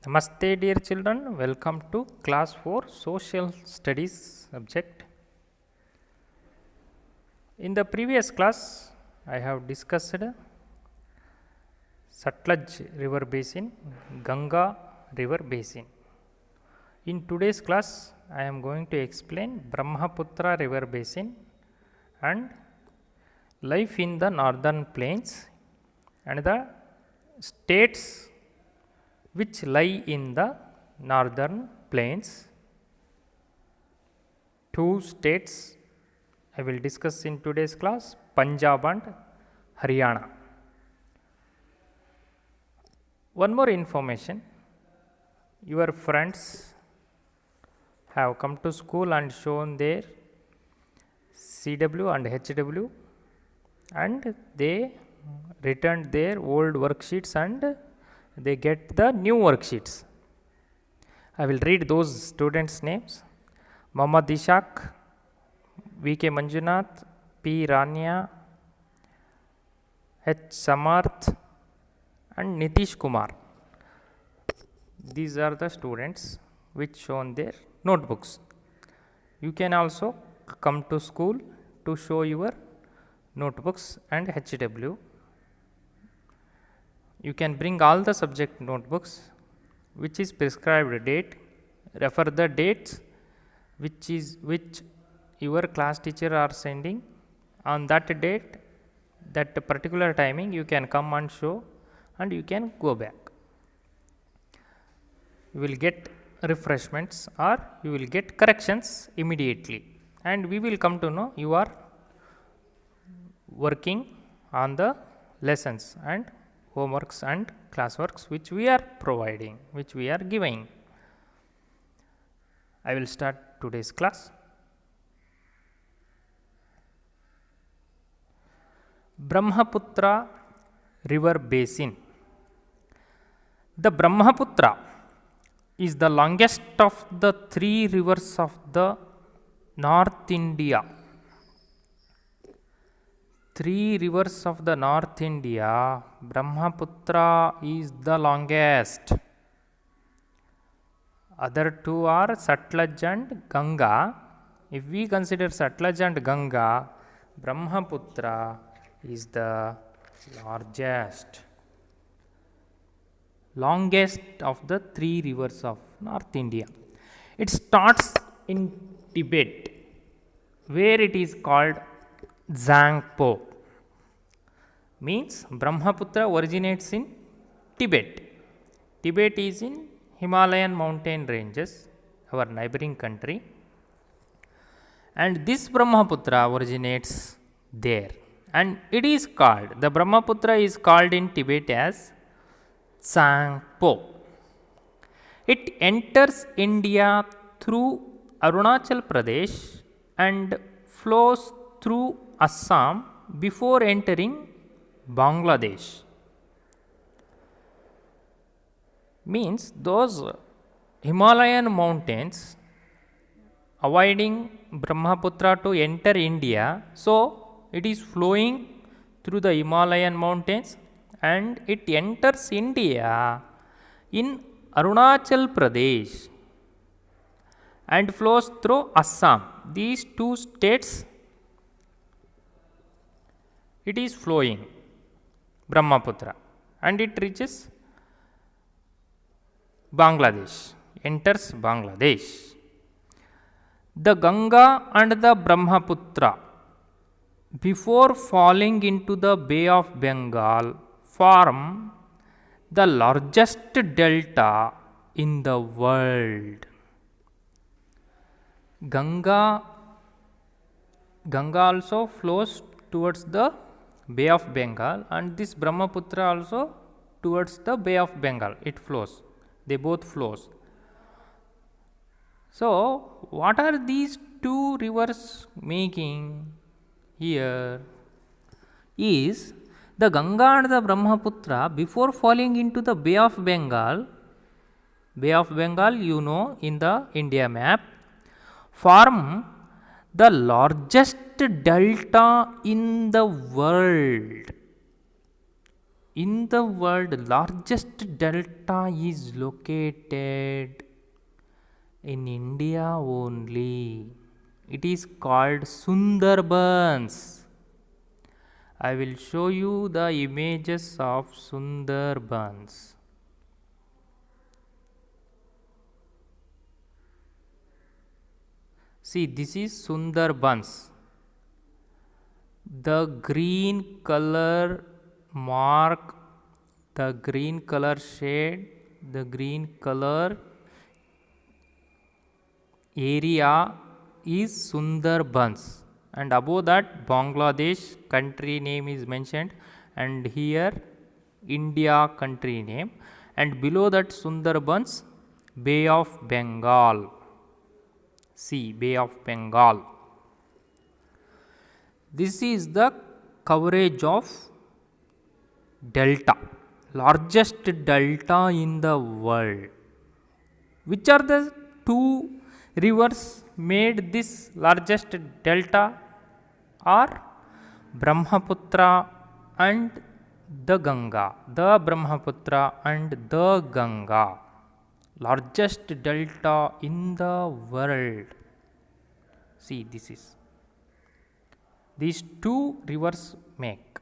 Namaste dear children, welcome to class 4 social studies subject. In the previous class I have discussed Sutlej river basin, Ganga river basin. In today's class I am going to explain Brahmaputra river basin and life in the northern plains and the states which lie in the northern plains. Two states I will discuss in today's class, Punjab and Haryana. One more information, your friends have come to school and shown their CW and HW and they returned their old worksheets and they get the new worksheets. I will read those students' names. Mohammad Ishaq, VK Manjunath, P. Rania, H. Samarth and Nitish Kumar. These are the students which shown their notebooks. You can also come to school to show your notebooks and HW. You can bring all the subject notebooks which is prescribed date, refer the dates which your class teacher are sending. On that date, that particular timing you can come and show and you can go back. You will get refreshments or you will get corrections immediately and we will come to know you are working on the lessons and homeworks and classworks which we are providing, which we are giving. I will start today's class. Brahmaputra river basin. The Brahmaputra is the longest of the three rivers of the North India. Three rivers of the North India, Brahmaputra is the longest. Other two are Sutlej and Ganga. If we consider Sutlej and Ganga, Brahmaputra is the longest of the three rivers of North India. It starts in Tibet, where it is called Zangpo. Means Brahmaputra originates in Tibet. Tibet is in Himalayan mountain ranges, our neighboring country, and this Brahmaputra originates there, and it is called, the Brahmaputra is called in Tibet as Zangpo. It enters India through Arunachal Pradesh and flows through Assam before entering Bangladesh. Means those Himalayan mountains avoiding Brahmaputra to enter India, so it is flowing through the Himalayan mountains and it enters India in Arunachal Pradesh and flows through Assam. These two states it is flowing Brahmaputra and it reaches Bangladesh, enters Bangladesh. The Ganga and the Brahmaputra, before falling into the Bay of Bengal, form the largest delta in the world. Ganga also flows towards the Bay of Bengal and this Brahmaputra also towards the Bay of Bengal, it flows, they both flows. So, what are these two rivers making here is the Ganga and the Brahmaputra, before falling into the Bay of Bengal you know in the India map, form the largest delta in the world. in the world, largest delta is located in India only. It is called Sundarbans. I will show you the images of Sundarbans. See, this is Sundarbans. The green color mark, the green color shade, the green color area is Sundarbans, and above that Bangladesh country name is mentioned, and here India country name, and below that Sundarbans, Bay of Bengal. See, Bay of Bengal. This is the coverage of delta, largest delta in the world. Which are the two rivers made this largest delta? Are Brahmaputra and the Ganga. The Brahmaputra and the Ganga, largest delta in the world. See, this is these two rivers make.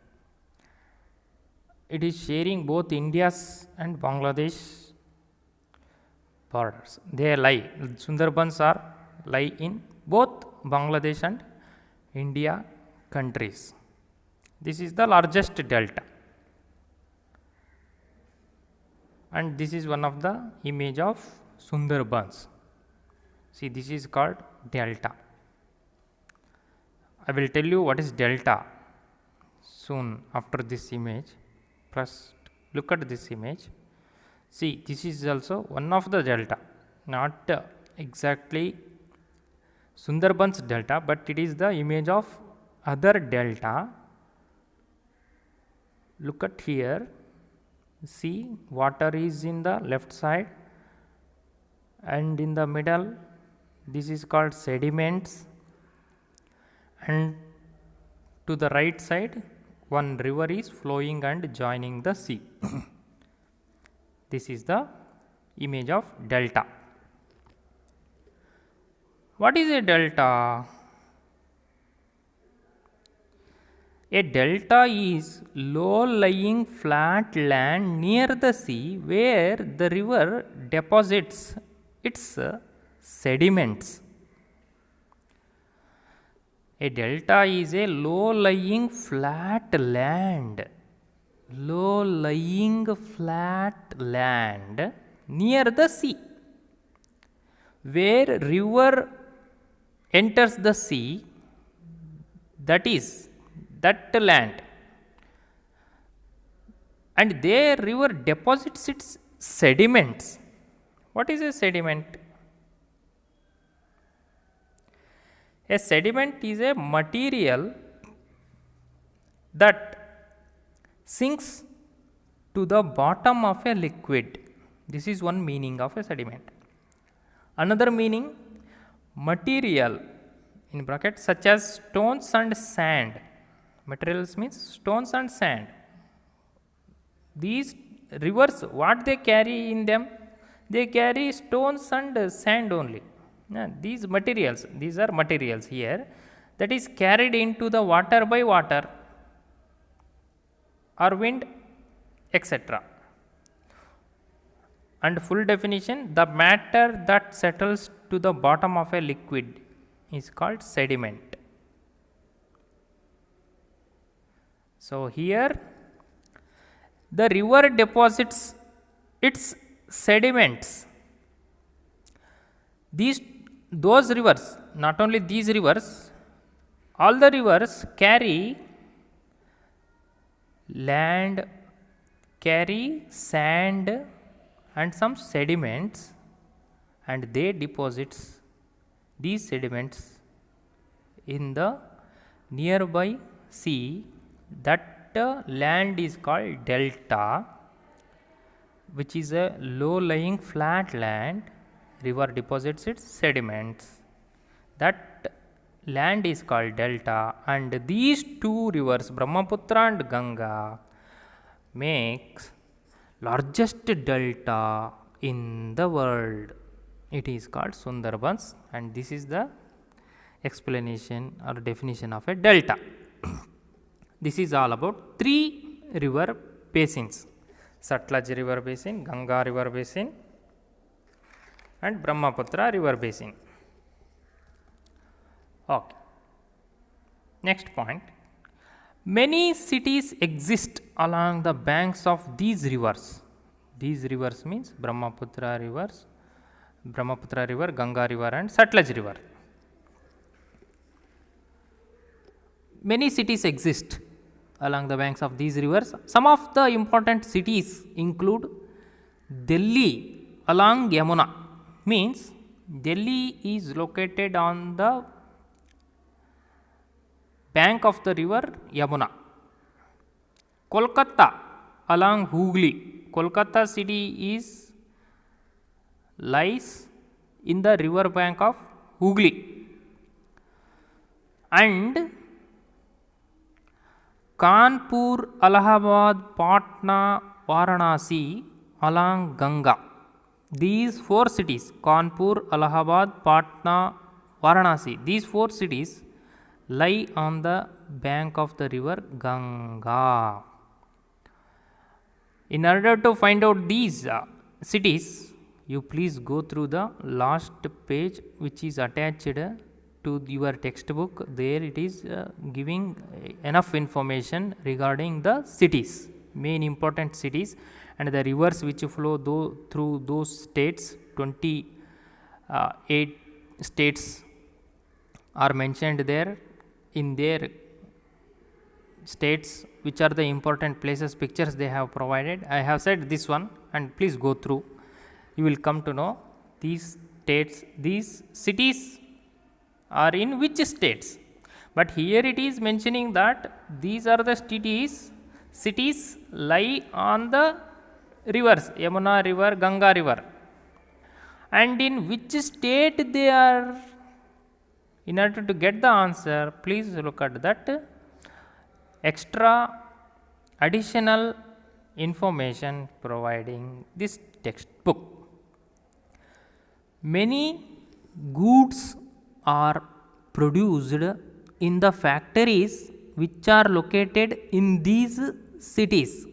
It is sharing both India's and Bangladesh borders. They lie, Sundarbans are lie in both Bangladesh and India countries. This is the largest delta, and this is one of the image of Sundarbans. See, this is called delta. I will tell you what is delta soon after this image. First, look at this image. See, this is also one of the delta, not exactly Sundarbans delta, but it is the image of other delta. Look at here. See, water is in the left side, and in the middle this is called sediments, and to the right side one river is flowing and joining the sea. This is the image of delta. What is a delta? A delta is low-lying flat land near the sea where the river deposits its sediments. A delta is a low-lying flat land, near the sea, where river enters the sea, that is that land, and there river deposits its sediments. What is a sediment? A sediment is a material that sinks to the bottom of a liquid. This is one meaning of a sediment. Another meaning, material in brackets such as stones and sand. Materials means stones and sand. These rivers, what they carry in them? They carry stones and sand only. These materials, these are materials here, that is carried into the water by water or wind, etc. And full definition, the matter that settles to the bottom of a liquid is called sediment. So, here the river deposits its sediments. Those rivers, not only these rivers, all the rivers carry land, carry sand and some sediments, and they deposits these sediments in the nearby sea. That land is called delta, which is a low-lying flat land. River deposits its sediments. That land is called delta, and these two rivers, Brahmaputra and Ganga, makes largest delta in the world. It is called Sundarbans, and this is the explanation or definition of a delta. This is all about 3 river basins: Sutlej river basin, Ganga river basin, and Brahmaputra river basin. Okay. Next point. Many cities exist along the banks of these rivers. These rivers means Brahmaputra river, Ganga river, and Sutlej river. Many cities exist along the banks of these rivers. Some of the important cities include Delhi along Yamuna, means Delhi is located on the bank of the river Yamuna. Kolkata along Hooghly. Kolkata city lies in the river bank of Hooghly. And Kanpur, Allahabad, Patna, Varanasi along Ganga. These 4 cities, Kanpur, Allahabad, Patna, Varanasi, these 4 cities lie on the bank of the river Ganga. In order to find out these cities, you please go through the last page which is attached to your textbook. There it is giving enough information regarding the cities, main important cities, and the rivers which flow through those states. 28 states are mentioned there. In their states, which are the important places, pictures they have provided. I have said this one, and please go through. You will come to know these states, these cities are in which states. But here it is mentioning that these are the cities lie on the rivers, Yamuna river, Ganga river, and in which state they are. In order to get the answer, please look at that extra additional information providing this textbook. Many goods are produced in the factories which are located in these cities.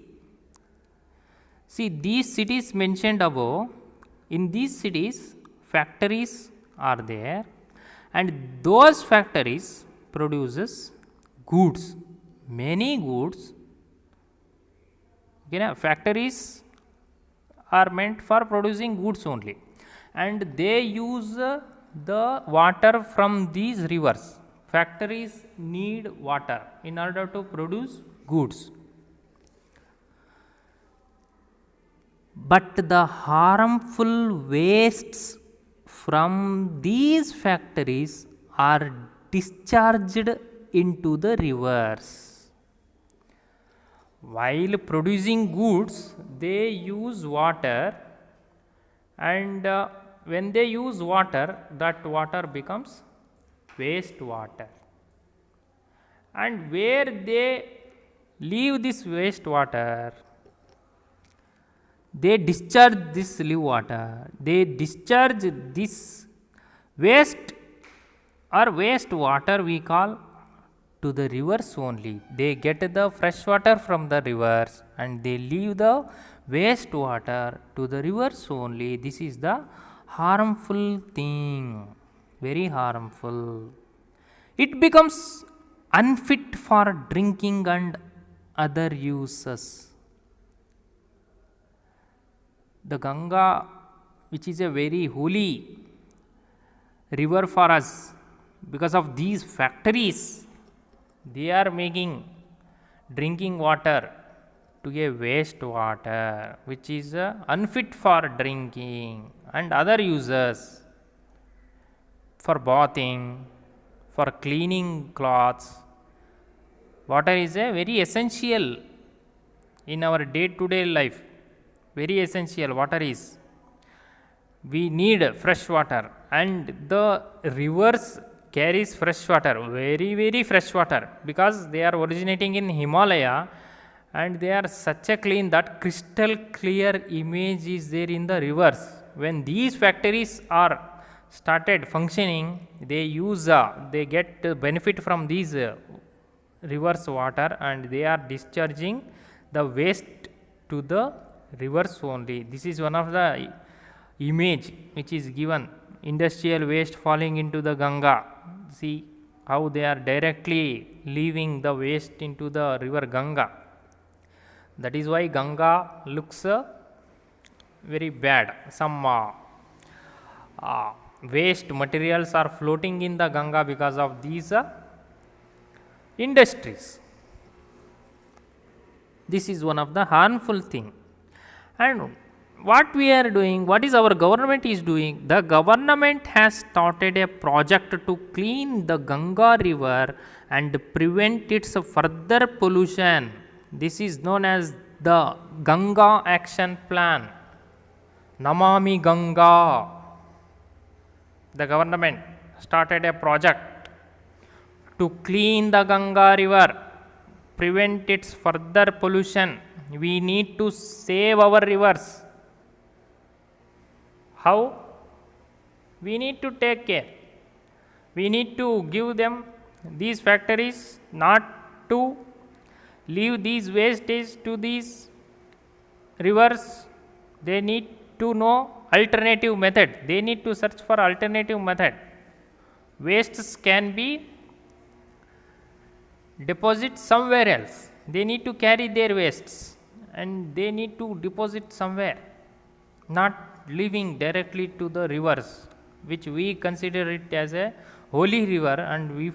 See, these cities mentioned above, in these cities factories are there, and those factories produces goods, many goods. Factories are meant for producing goods only, and they use the water from these rivers. Factories need water in order to produce goods. But the harmful wastes from these factories are discharged into the rivers. While producing goods, they use water, and when they use water, that water becomes waste water. And where they leave this waste water, they discharge this live water, they discharge this waste or waste water we call to the rivers only. They get the fresh water from the rivers and they leave the waste water to the rivers only. This is the harmful thing, very harmful. It becomes unfit for drinking and other uses. The Ganga, which is a very holy river for us, because of these factories, they are making drinking water to a waste water, which is unfit for drinking and other uses, for bathing, for cleaning clothes. Water is a very essential in our day-to-day life. Very essential water is. We need fresh water, and the rivers carries fresh water, very fresh water, because they are originating in Himalaya, and they are such a clean that crystal clear image is there in the rivers. When these factories are started functioning, they use they get benefit from these rivers water, and they are discharging the waste to the rivers only. This is one of the image which is given, industrial waste falling into the Ganga. See how they are directly leaving the waste into the river Ganga. That is why Ganga looks very bad. Some waste materials are floating in the Ganga because of these industries. This is one of the harmful thing. And what we are doing, what is our government is doing? The government has started a project to clean the Ganga river and prevent its further pollution. This is known as the Ganga Action Plan, Namami Ganga. The government started a project to clean the Ganga river, prevent its further pollution. We need to save our rivers. How? We need to take care. We need to give them these factories not to leave these wastage to these rivers. They need to know alternative method. They need to search for alternative method. Wastes can be deposit somewhere else. They need to carry their wastes and they need to deposit somewhere, not leaving directly to the rivers, which we consider it as a holy river. And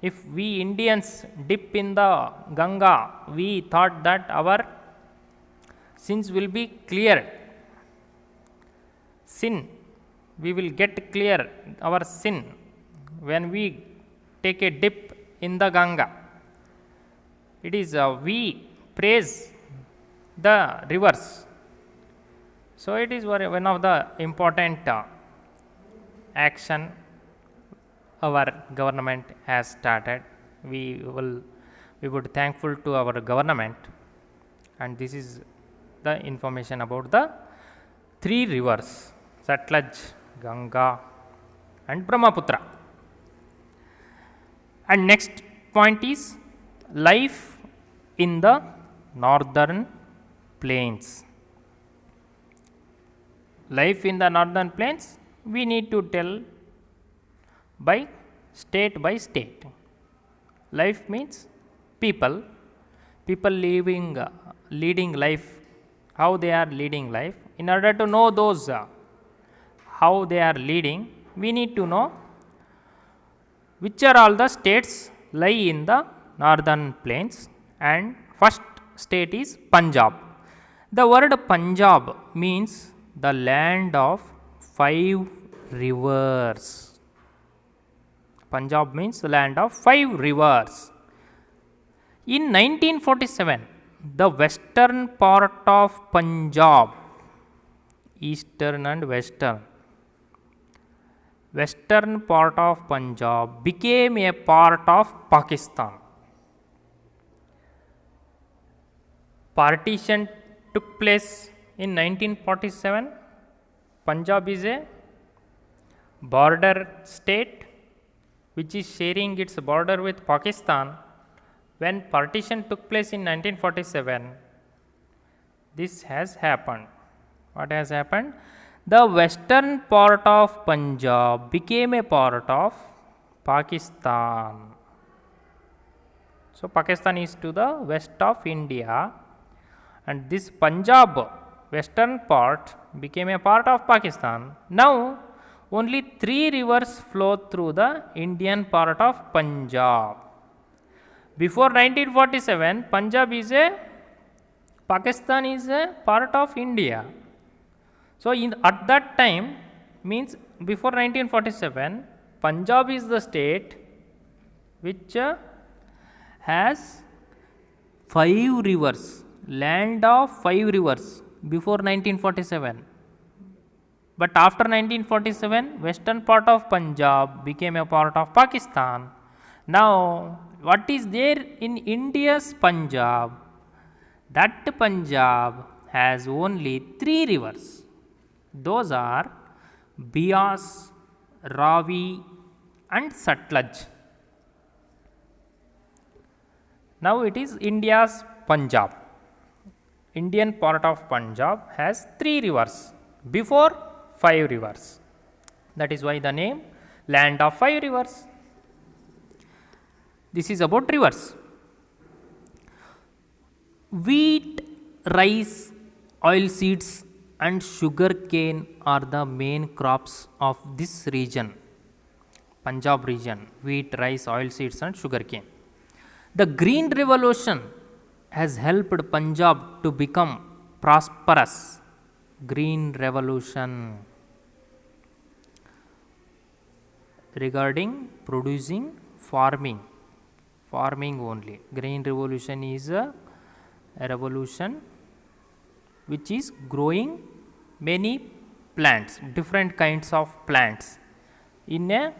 if we Indians dip in the Ganga, we thought that our sins will be cleared. We will get clear our sin when we take a dip in the Ganga. It is we praise the rivers. So it is one of the important action our government has started. We would thankful to our government, and this is the information about the three rivers: Satluj, Ganga, and Brahmaputra. And next point is life in the northern plains. Life in the northern plains, we need to tell by state by state. Life means people leading life, how they are leading life. In order to know those how they are leading, we need to know which are all the states lie in the northern plains. And first state is Punjab. The word Punjab means the land of 5 rivers. Punjab means the land of 5 rivers. In 1947, the western part of Punjab, eastern and western part of Punjab became a part of Pakistan. Partition took place in 1947. Punjab is a border state which is sharing its border with Pakistan. When partition took place in 1947, this has happened. What has happened? The western part of Punjab became a part of Pakistan. So Pakistan is to the west of India, and this Punjab western part became a part of Pakistan. Now only 3 rivers flow through the Indian part of Punjab. Before 1947, Pakistan is a part of India. So at that time, means before 1947, Punjab is the state which has 5 rivers, land of 5 rivers before 1947. But after 1947, western part of Punjab became a part of Pakistan. Now what is there in India's Punjab? That Punjab has only 3 rivers. Those are Beas, Ravi, and Satluj. Now it is India's Punjab. Indian part of Punjab has 3 rivers, before 5 rivers. That is why the name land of 5 rivers. This is about rivers. Wheat, rice, oilseeds, and sugar cane are the main crops of this region, Punjab region. Wheat, rice, oilseeds, and sugar cane. The Green Revolution has helped Punjab to become prosperous. Green Revolution regarding producing farming only. Green Revolution is a revolution which is growing many plants, different kinds of plants in a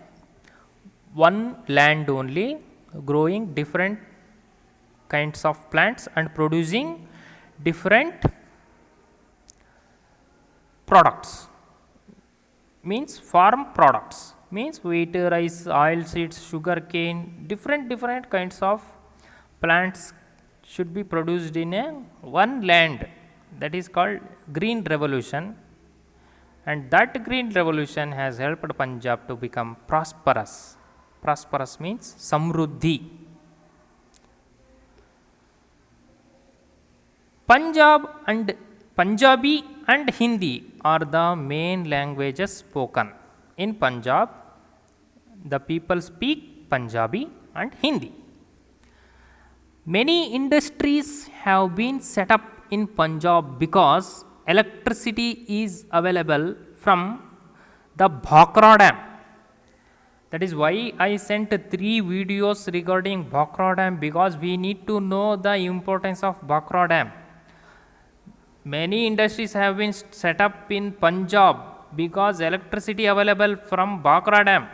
one land only, growing different kinds of plants and producing different products, means farm products, means wheat, rice, oil seeds, sugar cane, different kinds of plants should be produced in a one land. That is called Green Revolution, and that Green Revolution has helped Punjab to become prosperous. Prosperous means samruddhi. Punjabi and Hindi are the main languages spoken. In Punjab, the people speak Punjabi and Hindi. Many industries have been set up in Punjab because electricity is available from the Bhakra Dam. That is why I sent 3 videos regarding Bhakra Dam, because we need to know the importance of Bhakra Dam. Many industries have been set up in Punjab because electricity available from Bhakra Dam.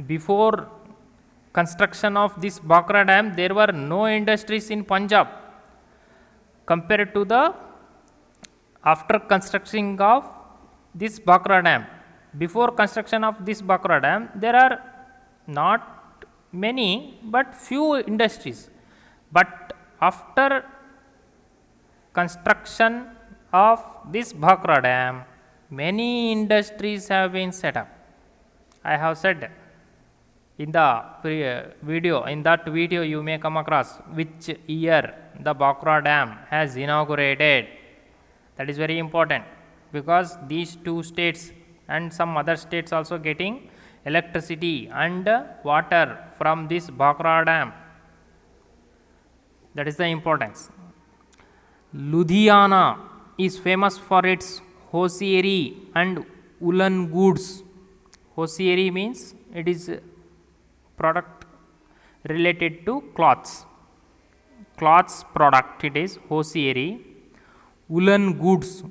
Before construction of this Bhakra Dam, there were no industries in Punjab. Compared to the after construction of this Bhakra Dam, before construction of this Bhakra Dam, there are not many but few industries. But after construction of this Bhakra Dam, many industries have been set up. I have said in the video, in that video you may come across which year the Bhakra Dam has inaugurated. That is very important, because these 2 states and some other states also getting electricity and water from this Bhakra Dam. That is the importance. Ludhiana is famous for its hosiery and woolen goods. Hosiery means it is product related to cloths. Cloths product, it is hosiery. Woolen goods,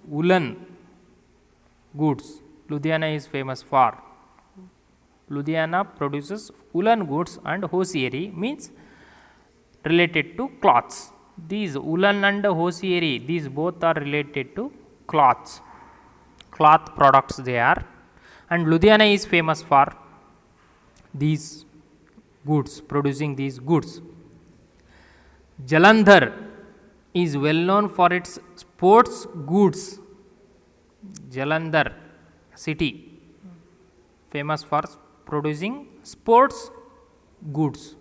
Ludhiana is famous for. Ludhiana produces woolen goods and hosiery, means related to cloths. These woolen and hosiery, these both are related to cloths. Cloth products they are, and Ludhiana is famous for these goods, producing these goods. Jalandhar is well known for its sports goods. Jalandhar city famous for producing sports goods.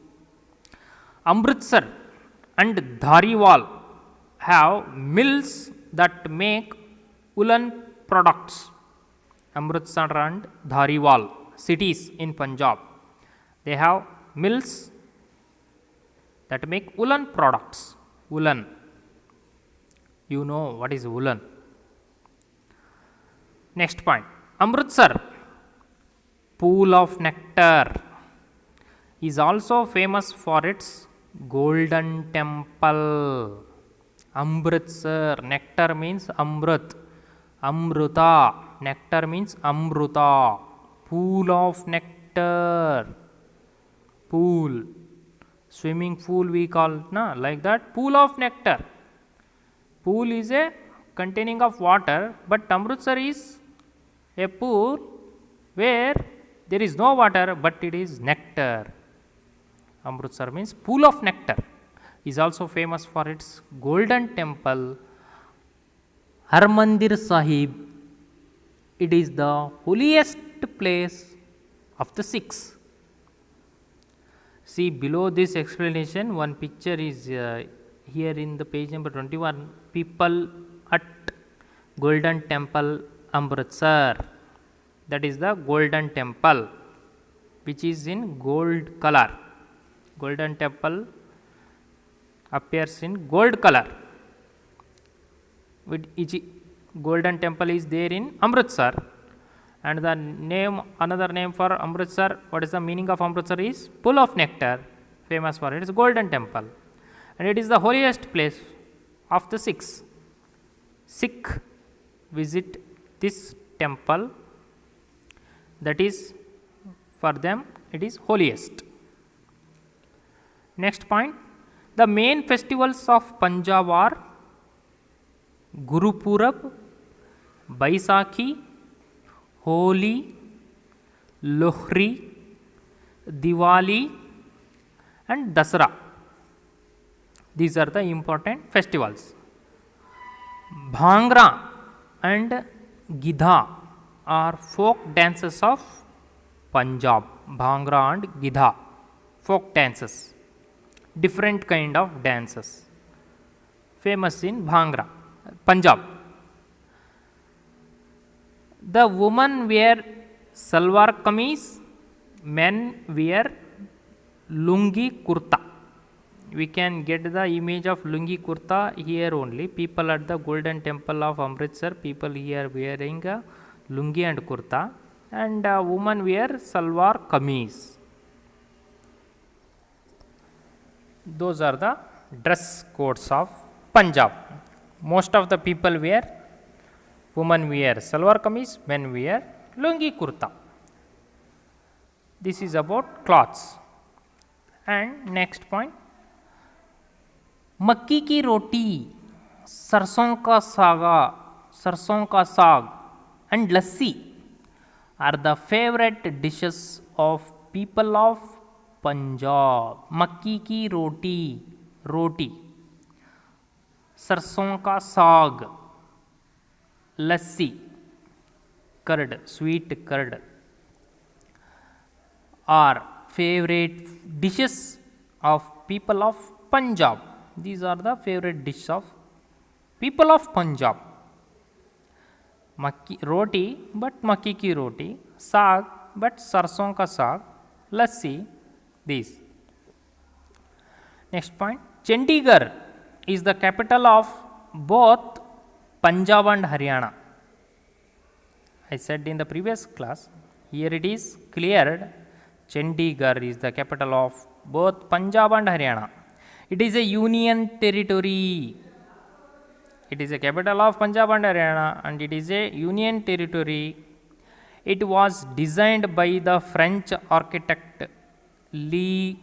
Amritsar and Dhariwal have mills that make woolen products. Amritsar and Dhariwal cities in Punjab, they have mills that make woolen products. Woolen, you know what is woolen. Next point, Amritsar, pool of nectar, is also famous for its golden temple. Amritsar, nectar means amrit, amruta, nectar means amruta, pool of nectar, pool, swimming pool we call, na, like that, pool of nectar. Pool is a containing of water, but Amritsar is a pool where there is no water, but it is nectar. Amritsar means pool of nectar. Is also famous for its golden temple, Harmandir Sahib. It is the holiest place of the Sikhs. See below this explanation, one picture is here in the page number 21. People at Golden Temple, Amritsar. That is the Golden Temple, which is in gold color. Golden Temple appears in gold color. With each Golden Temple is there in Amritsar, and the name, another name for Amritsar, what is the meaning of Amritsar is pool of nectar, famous for its Golden Temple, and it is the holiest place of the Sikhs. Sikh visit this temple, that is for them it is holiest. Next point, the main festivals of Punjab are Guru Purab, Baisakhi, Holi, Lohri, Diwali and Dasara. These are the important festivals. Bhangra and Gidha are folk dances of Punjab. Bhangra and Gidha, folk dances, different kind of dances, famous in Bhangra, Punjab. The women wear salwar kameez, men wear lungi kurta. We can get the image of lungi kurta here only. People at the Golden Temple of Amritsar, people here wearing a lungi and kurta, and women wear salwar kameez. Those are the dress codes of Punjab. Most of the people wear, women wear salwar kameez, men wear lungi kurta. This is about clothes. And next point, मक्की की रोटी, सरसों का साग and lassi are the favorite dishes of people of Punjab. मक्की की रोटी, सरसों का साग, लस्सी, curd, sweet curd are favorite dishes of people of Punjab. These are the favorite dishes of people of Punjab. Makki roti, but makki ki roti, saag, but sarson ka saag, lassi, these. Next point, Chandigarh is the capital of both Punjab and Haryana. I said in the previous class, here it is cleared, Chandigarh is the capital of both Punjab and Haryana. It is a union territory. It is a capital of Punjab and Haryana, and it is a union territory. It was designed by the French architect Le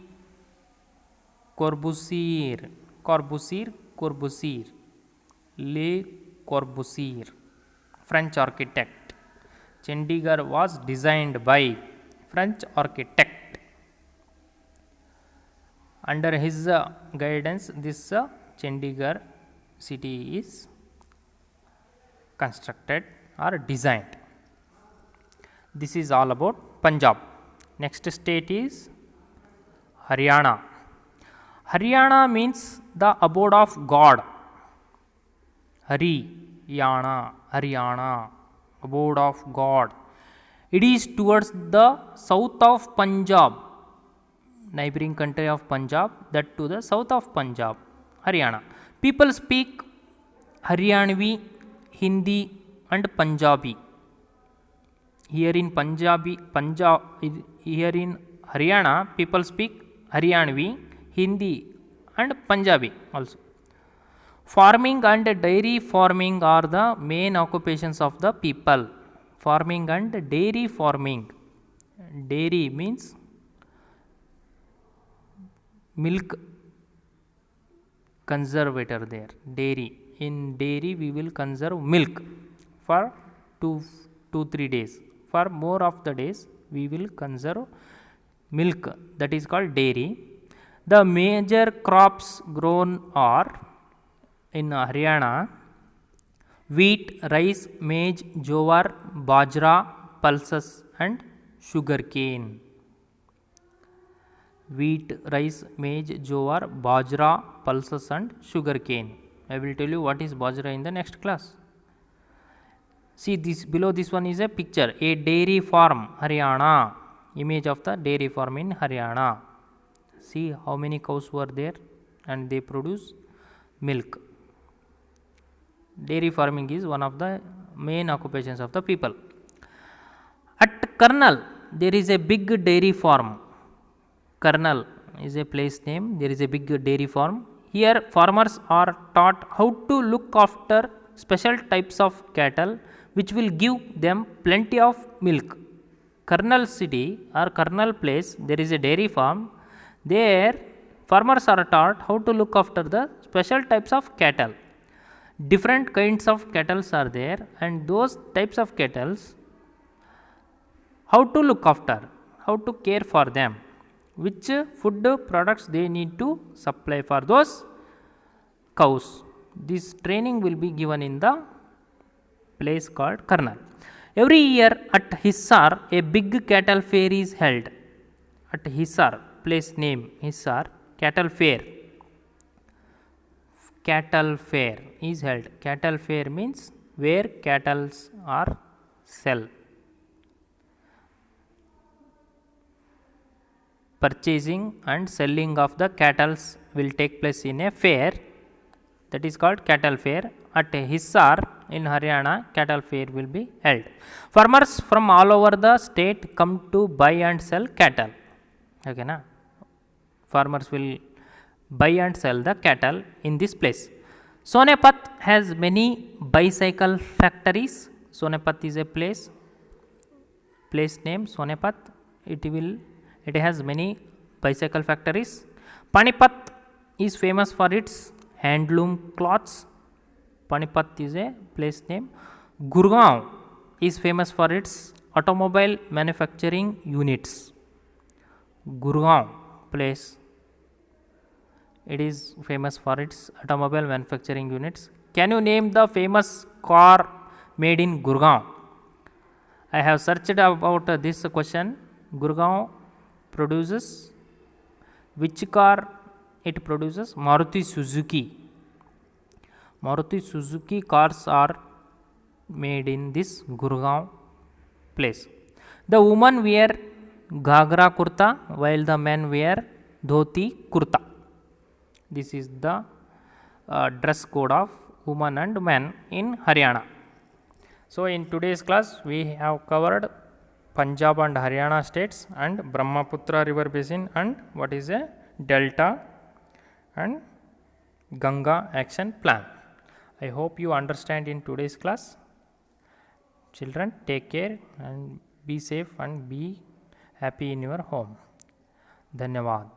Corbusier. Le Corbusier, French architect. Chandigarh was designed by French architect. Under his guidance, this Chandigarh city is constructed or designed. This is all about Punjab. Next state is Haryana. Haryana means the abode of God. Haryana, abode of God. It is towards the south of Punjab, neighboring country of Punjab, that to the south of Punjab, Haryana. People speak Haryanvi, Hindi and Punjabi. Here in here in Haryana, people speak Haryanvi, Hindi and Punjabi also. Farming and dairy farming are the main occupations of the people. Farming and dairy farming. Dairy means milk conservator there. Dairy in dairy we will conserve milk for 2-3 days. For more of the days we will conserve milk, that is called dairy. The major crops grown are in Haryana: wheat, rice, maize, jowar, bajra, pulses and sugarcane. Wheat, rice, maize, jowar, bajra, pulses and sugarcane. I will tell you what is bajra in the next class. See this, below this one is a picture, a dairy farm, Haryana. Image of the dairy farm in Haryana. See how many cows were there and they produce milk. Dairy farming is one of the main occupations of the people. At Karnal there is a big dairy farm. Karnal is a place name. There is a big dairy farm. Here farmers are taught how to look after special types of cattle which will give them plenty of milk. Karnal city or Karnal place, there is a dairy farm. There farmers are taught how to look after the special types of cattle. Different kinds of cattle are there, and those types of cattle, how to look after, how to care for them, which food products they need to supply for those cows. This training will be given in the place called Karnal. Every year at Hisar a big cattle fair is held. At Hisar, place name Hisar, cattle fair. Cattle fair is held. Cattle fair means where cattle are sell. Purchasing and selling of the cattle will take place in a fair, that is called cattle fair. At Hisar in Haryana, cattle fair will be held. Farmers from all over the state come to buy and sell cattle. Okay, na? Farmers will buy and sell the cattle in this place. Sonepat has many bicycle factories. Sonepat is a place name Sonepat. It has many bicycle factories. Panipat is famous for its handloom cloths. Panipat is a place name. Gurgaon is famous for its automobile manufacturing units. Gurgaon place, it is famous for its automobile manufacturing units. Can you name the famous car made in Gurgaon? I have searched about this question. Gurgaon produces, which car it produces? Maruti Suzuki. Maruti Suzuki cars are made in this Gurgaon place. The women wear ghagra kurta while the men wear dhoti kurta. This is the dress code of women and men in Haryana. So in today's class we have covered Punjab and Haryana states and Brahmaputra river basin and what is a delta and Ganga action plan. I hope you understand in today's class. Children, take care and be safe and be happy in your home. Dhanyavad.